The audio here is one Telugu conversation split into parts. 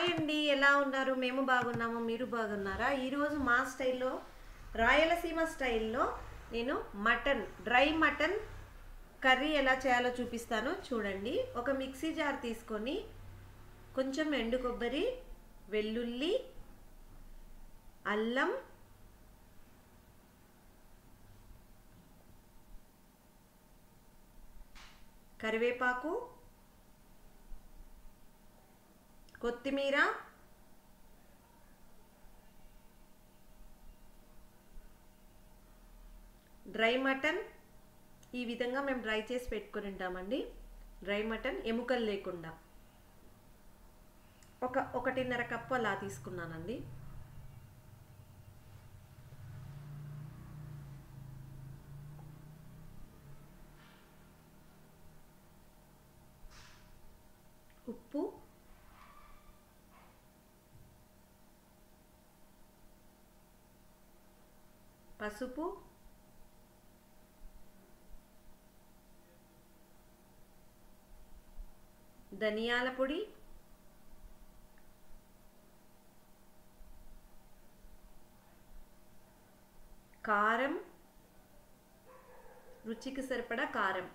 హాయ్ అండి, ఎలా ఉన్నారు? మేము బాగున్నాము, మీరు బాగున్నారా? ఈరోజు మా స్టైల్లో, రాయలసీమ స్టైల్లో నేను డ్రై మటన్ కర్రీ ఎలా చేయాలో చూపిస్తాను చూడండి. ఒక మిక్సీ జార్ తీసుకొని కొంచెం ఎండు కొబ్బరి, వెల్లుల్లి, అల్లం, కరివేపాకు, కొత్తిమీర, డ్రై మటన్ ఈ విధంగా మేము డ్రై చేసి పెట్టుకొని ఉంటామండి. డ్రై మటన్ ఎముకలు లేకుండా 1.5 కప్పు అలా తీసుకున్నానండి. ఉప్పు, పసుపు, ధనియాల పొడి, కారం, రుచికి సరిపడా కారం,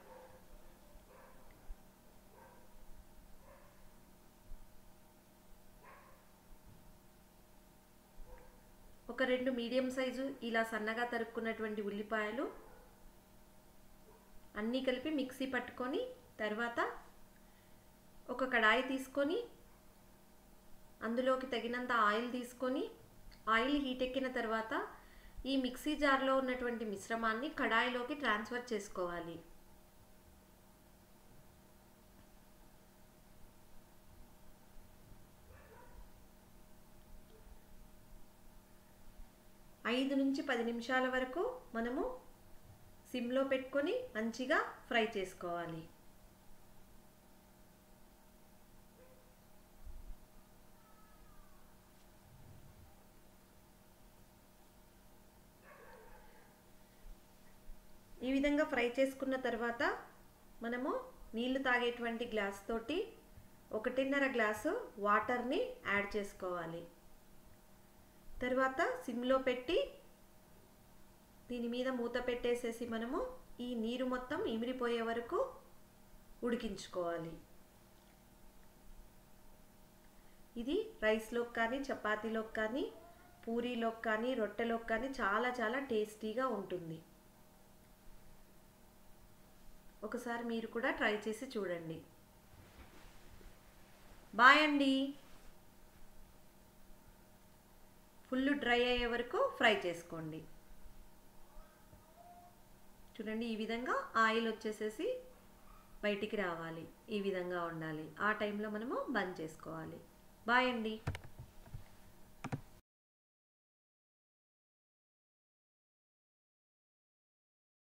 ఒక 2 మీడియం సైజు ఇలా సన్నగా తరుక్కున్నటువంటి ఉల్లిపాయలు అన్నీ కలిపి మిక్సీ పట్టుకొని, తర్వాత ఒక కడాయి తీసుకొని అందులోకి తగినంత ఆయిల్ తీసుకొని, ఆయిల్ హీట్ ఎక్కిన తర్వాత ఈ మిక్సీ జార్లో ఉన్నటువంటి మిశ్రమాన్ని కడాయిలోకి ట్రాన్స్ఫర్ చేసుకోవాలి. ఐదు నుంచి 10 నిమిషాల వరకు మనము సిమ్లో పెట్టుకొని మంచిగా ఫ్రై చేసుకోవాలి. ఈ విధంగా ఫ్రై చేసుకున్న తర్వాత మనము నీళ్లు తాగేటువంటి గ్లాస్ తోటి 1.5 గ్లాసు వాటర్ని యాడ్ చేసుకోవాలి. తర్వాత సిమ్లో పెట్టి దీని మీద మూత పెట్టేసేసి మనము ఈ నీరు మొత్తం ఇమిరిపోయే వరకు ఉడికించుకోవాలి. ఇది రైస్లోకి కానీ, చపాతీలోకి కానీ, పూరీలోకి కానీ, రొట్టెలోకి కానీ చాలా చాలా టేస్టీగా ఉంటుంది. ఒకసారి మీరు కూడా ట్రై చేసి చూడండి. బాయ్ అండి. ఫుల్ డ్రై అయ్యే వరకు ఫ్రై చేసుకోండి. చూడండి, ఈ విధంగా ఆయిల్ వచ్చేసేసి బయటికి రావాలి. ఈ విధంగా ఉండాలి. ఆ టైంలో మనము బంద్ చేసుకోవాలి. బాయ్ అండి.